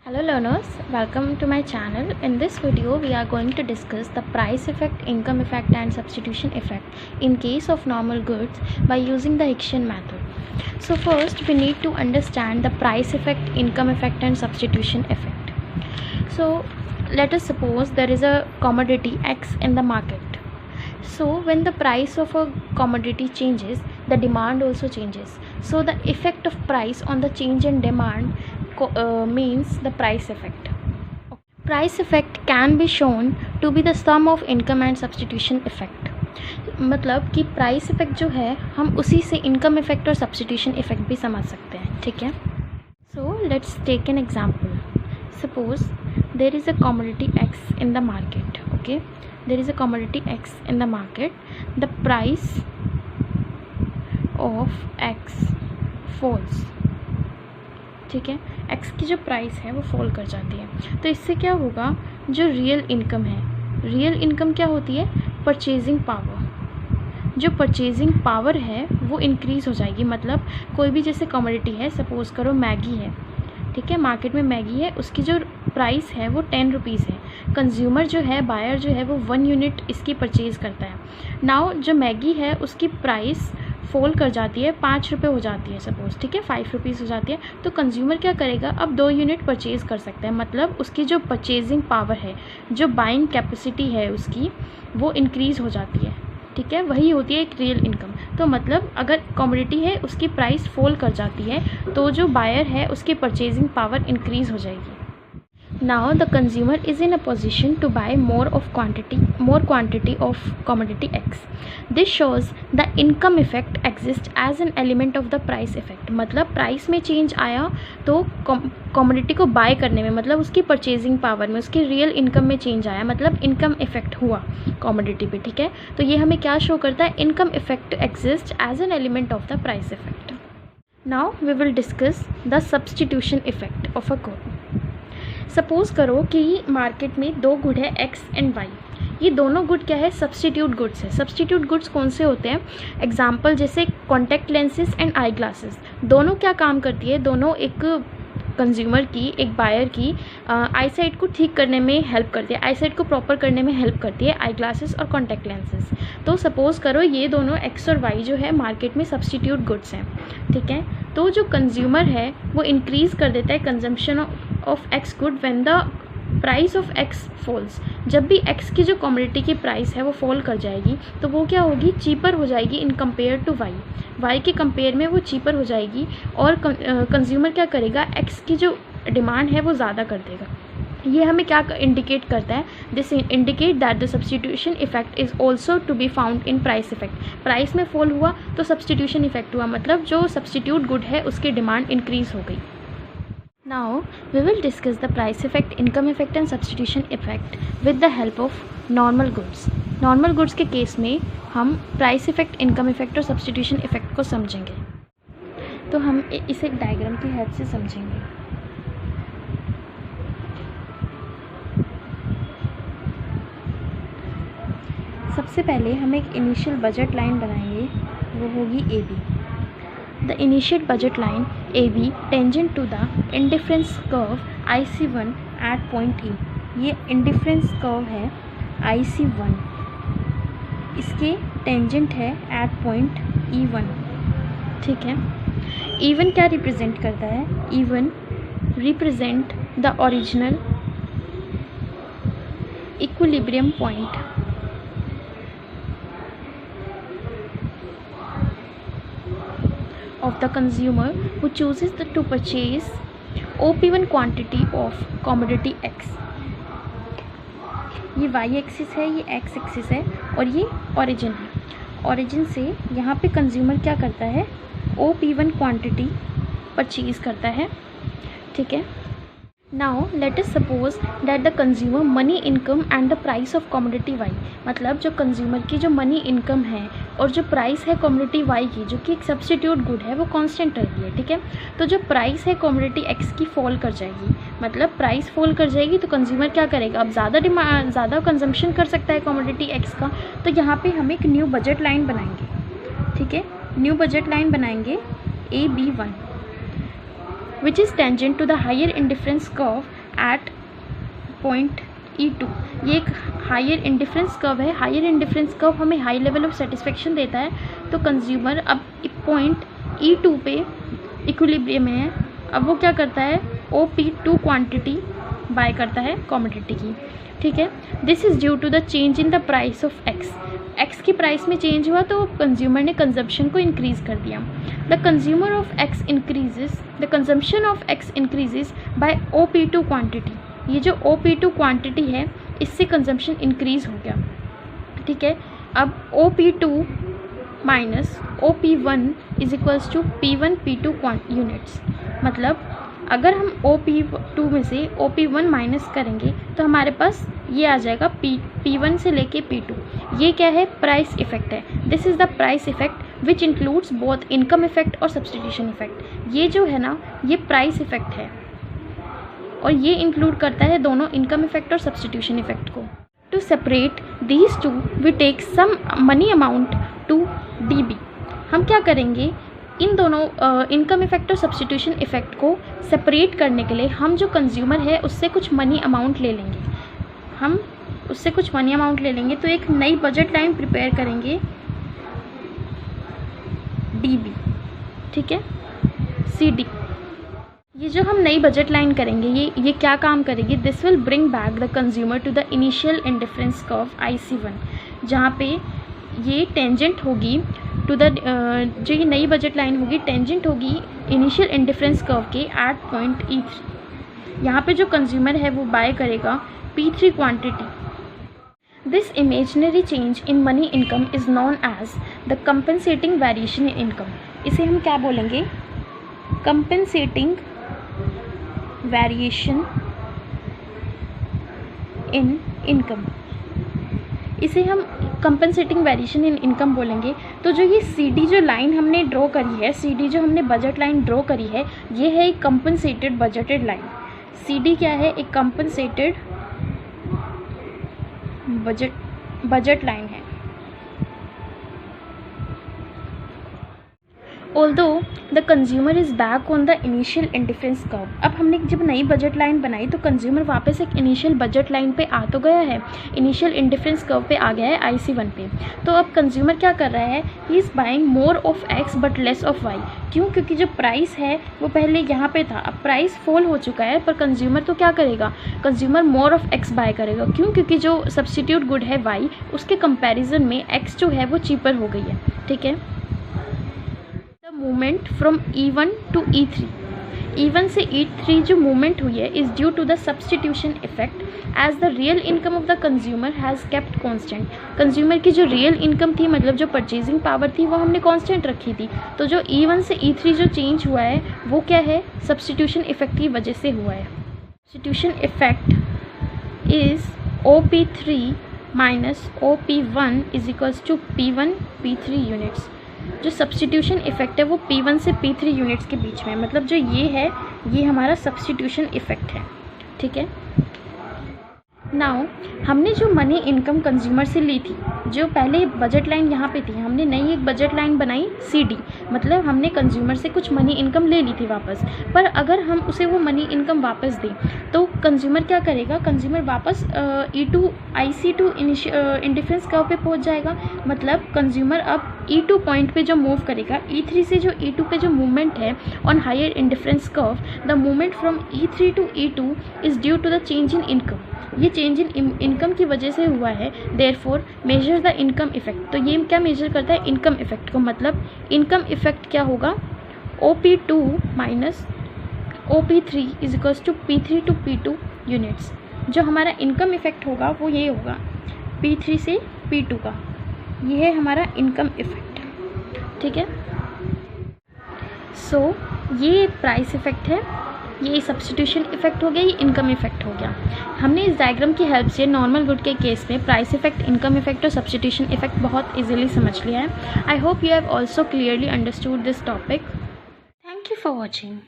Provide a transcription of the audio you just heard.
Hello learners, welcome to my channel. In this video we are going to discuss the price effect, income effect and substitution effect in case of normal goods by using the Hicksian method. So first we need to understand the price effect, income effect and substitution effect. So let us suppose there is a commodity X in the market. So when the price of a commodity changes, the demand also changes. So the effect of price on the change in demand means the price effect. Price effect can be shown to be the sum of income and substitution effect. मतलब कि price effect जो है हम उसी से income effect और substitution effect भी समझ सकते हैं, ठीक है. So let's take an example. Suppose there is a commodity X in the market. Okay, there is a commodity X in the market. The price of X falls. ठीक है, x की जो प्राइस है वो फॉल कर जाती है. तो इससे क्या होगा, जो रियल इनकम है, रियल इनकम क्या होती है, परचेजिंग पावर. जो परचेजिंग पावर है वो इंक्रीज़ हो जाएगी. मतलब कोई भी जैसे कमोडिटी है, सपोज़ करो मैगी है, ठीक है, मार्केट में मैगी है, उसकी जो प्राइस है वो 10 रुपीज़ है. कंज्यूमर जो है, बायर जो है, वो 1 यूनिट इसकी परचेज़ करता है. नाउ जो मैगी है उसकी प्राइस फॉल कर जाती है, 5 रुपये हो जाती है सपोज़, ठीक है, 5 रुपीज़ हो जाती है. तो कंज्यूमर क्या करेगा, अब 2 यूनिट परचेज़ कर सकता है. मतलब उसकी जो परचेजिंग पावर है, जो बाइंग कैपेसिटी है उसकी, वो इंक्रीज़ हो जाती है. ठीक है, वही होती है एक रियल इनकम. तो मतलब अगर कमोडिटी है उसकी प्राइस फॉल कर जाती है तो जो बायर है उसकी परचेजिंग पावर इंक्रीज़ हो जाएगी. Now the consumer is in a position to buy more quantity of commodity X. This shows the income effect exists as an element of the price effect. मतलब price में change आया तो commodity को bye करने में, मतलब उसकी purchasing power में, उसकी रियल इनकम में चेंज आया, मतलब इनकम इफेक्ट हुआ कमोडिटी पे. ठीक है, तो ये हमें क्या शो करता है, income effect exist as an element of the price effect. Now we will discuss the substitution effect of a good. Suppose करो कि मार्केट में 2 गुड है एक्स एंड वाई. ये दोनों गुड क्या है, सब्सटीट्यूट गुड्स है. सब्सटीट्यूट गुड्स कौन से होते हैं, एग्जांपल जैसे contact lenses and eye glasses. दोनों क्या काम करती है, दोनों एक कंज्यूमर की, एक बायर की आई साइट को ठीक करने में हेल्प करती है, आई साइट को प्रॉपर करने में हेल्प करती है आई ग्लासेस और कॉन्टैक्ट लेंसेज. तो सपोज़ करो ये दोनों एक्स और वाई जो है मार्केट में सब्सटीट्यूट गुड्स हैं. ठीक है, तो जो कंज्यूमर है वो इंक्रीज़ कर देता है consumption of X good when the price of X falls. जब भी एक्स की जो कमोडिटी की प्राइस है वो फॉल कर जाएगी तो वो क्या होगी, चीपर हो जाएगी in compare to Y. Y के कंपेयर में वो चीपर हो जाएगी और कंज्यूमर क्या करेगा, एक्स की जो डिमांड है वो ज़्यादा कर देगा. ये हमें क्या इंडिकेट करता है, this indicate that the substitution effect is also to be found in price effect. Price में फॉल हुआ तो सब्सटीट्यूशन इफेक्ट हुआ, मतलब जो सब्सटीट्यूट गुड है उसकी डिमांड इंक्रीज़ हो गई. Now we will discuss the price effect, income effect and substitution effect with the help of normal goods. Normal goods के केस में हम प्राइस इफेक्ट, इनकम इफेक्ट और सब्सटीट्यूशन इफेक्ट को समझेंगे. तो हम इसे एक डायग्राम की हेल्प से समझेंगे. सबसे पहले हम एक इनिशियल बजट लाइन बनाएंगे, वो होगी AB. The initial budget line AB tangent to the indifference curve IC1 at point E. ये indifference curve है IC1, इसके tangent है at point E1. ठीक है, E1 क्या रिप्रेजेंट करता है, E1 represent the original equilibrium point of the consumer who chooses to purchase OP1 quantity of commodity X. ये y एक्सिस है, ये x एक्सिस है और ये ओरिजिन है. ओरिजिन से यहाँ पे कंज्यूमर क्या करता है, OP1 क्वांटिटी परचेज करता है. ठीक है, now let us suppose that the consumer money income and the price of commodity Y. मतलब जो कंज्यूमर की जो मनी इनकम है और जो प्राइस है कमोडिटी वाई की, जो कि एक सब्सटीट्यूट गुड है, वो कांस्टेंट रहती है. ठीक है, तो जो प्राइस है कमोडिटी एक्स की फॉल कर जाएगी. मतलब प्राइस फॉल कर जाएगी तो कंज्यूमर क्या करेगा, अब ज़्यादा कंजम्पशन कर सकता है कमोडिटी एक्स का. तो यहाँ पे हम एक न्यू बजट लाइन बनाएंगे. ठीक है, न्यू बजट लाइन बनाएंगे AB1 which is tangent to the higher indifference curve at point E2। ये एक हायर इंडिफरेंस कर्व है। हायर इंडिफरेंस कर्व हमें हाई लेवल ऑफ सेटिस्फेक्शन देता है। तो कंज्यूमर अब पॉइंट E2 पे इक्विलिब्रियम में है। अब वो क्या करता है, OP2 क्वांटिटी बाय करता है कमोडिटी की, ठीक है। This is due to the change in the price of X की प्राइस में चेंज हुआ तो कंज्यूमर ने कंजम्पशन को इंक्रीज़ कर दिया। The consumer of X increases, the consumption of X increases by OP2 quantity. ये जो OP2 क्वांटिटी है इससे कंजम्पशन इंक्रीज़ हो गया, ठीक है। अब OP2 minus OP1 is equals to P1 P2 units. मतलब अगर हम OP2 में से OP1 माइनस करेंगे तो हमारे पास ये आ जाएगा P1 से लेके P2। ये क्या है, प्राइस इफेक्ट है। This is the price effect which includes both income effect और सब्सटीट्यूशन इफेक्ट। ये जो है ना, ये प्राइस इफेक्ट है और ये इंक्लूड करता है दोनों इनकम इफेक्ट और सब्सटीट्यूशन इफेक्ट को। To separate these two we take some money amount to DB। हम क्या करेंगे, इन दोनों इनकम इफेक्ट और सब्सटीट्यूशन इफेक्ट को सेपरेट करने के लिए हम जो कंज्यूमर है उससे कुछ मनी अमाउंट ले लेंगे। हम उससे कुछ मनी अमाउंट ले लेंगे तो एक नई बजट लाइन प्रिपेयर करेंगे DB, ठीक है, CD। ये जो हम नई बजट लाइन करेंगे ये क्या काम करेगी, this will bring back the consumer to the initial indifference curve IC1, जहाँ पे ये टेंजेंट होगी टू द जो ये नई बजट लाइन होगी टेंजेंट होगी इनिशियल इंडिफरेंस कर्व के एट पॉइंट E3। यहाँ पे जो कंज्यूमर है वो बाय करेगा P3 quantity. This imaginary change in money income is known as the compensating variation in income. इसे हम क्या बोलेंगे, कंपनसेटिंग वेरिएशन इन इनकम। इसे हम कंपनसेटिंग वेरिएशन इन इनकम बोलेंगे। तो जो ये CD जो लाइन हमने ड्रॉ करी है, CD जो हमने बजट लाइन ड्रॉ करी है, ये है एक कंपनसेटेड बजटेड लाइन। CD क्या है, एक कंपनसेटेड बजट लाइन है। Although the consumer is back on the initial indifference curve। अब हमने जब नई बजट लाइन बनाई तो कंज्यूमर वापस एक इनिशियल बजट लाइन पे आ तो गया है, इनिशियल इंडिफरेंस कर्व पे आ गया है IC1 पे। तो अब कंज्यूमर क्या कर रहा है, he is buying more of X but less of Y। क्यों, क्योंकि जो प्राइस है वो पहले यहाँ पे था, अब प्राइस फॉल हो चुका है, पर कंज्यूमर तो क्या करेगा, consumer more of X buy करेगा। क्यों, क्योंकि जो सब्सटीट्यूट गुड है Y, उसके कंपेरिजन में X जो है वो चीपर हो गई है, ठीक है। Movement from E1 to E3, E1 से E3 जो मूवमेंट हुई है is due to the substitution effect as the real income of the consumer has kept constant. Consumer की जो रियल इनकम थी, मतलब जो परचेजिंग पावर थी, वो हमने कांस्टेंट रखी थी। तो जो E1 से E3 जो चेंज हुआ है वो क्या है, सब्सटीट्यूशन इफेक्ट की वजह से हुआ है। Substitution effect is OP3 minus OP1 is equals to P1 P3 units. जो सब्सटीट्यूशन इफेक्ट है वो P1 से P3 यूनिट्स के बीच में है। मतलब जो ये है ये हमारा सब्सटीट्यूशन इफेक्ट है, ठीक है। नाउ हमने जो मनी इनकम कंज्यूमर से ली थी, जो पहले बजट लाइन यहाँ पे थी, हमने नई एक बजट लाइन बनाई CD। मतलब हमने कंज्यूमर से कुछ मनी इनकम ले ली थी वापस। पर अगर हम उसे वो मनी इनकम वापस दें तो कंज्यूमर क्या करेगा, कंज्यूमर वापस IC2 इंडिफरेंस कर्व पे पहुँच जाएगा। मतलब कंज्यूमर अब E2 पॉइंट पे जो मूव करेगा, E3 से जो E2 पे जो मूवमेंट है on higher indifference curve, the movement from E3 to E2 is due to the change in income. ये चेंज इन इनकम की वजह से हुआ है। Therefore measure the income effect. तो ये क्या मेजर करता है, इनकम इफेक्ट को। मतलब इनकम इफेक्ट क्या होगा, OP2 minus OP3 is equals to P3 to P2 units. जो हमारा इनकम इफेक्ट होगा वो ये होगा P3 से P2 का। ये है हमारा इनकम इफेक्ट, ठीक है। सो ये प्राइस इफेक्ट है, ये सब्सटीट्यूशन इफेक्ट हो गया, ये इनकम इफेक्ट हो गया। हमने इस डायग्राम की हेल्प से नॉर्मल गुड के केस में प्राइस इफेक्ट, इनकम इफेक्ट और सब्सटीट्यूशन इफेक्ट बहुत इजीली समझ लिया है। I hope you have also clearly understood this topic. Thank you for watching.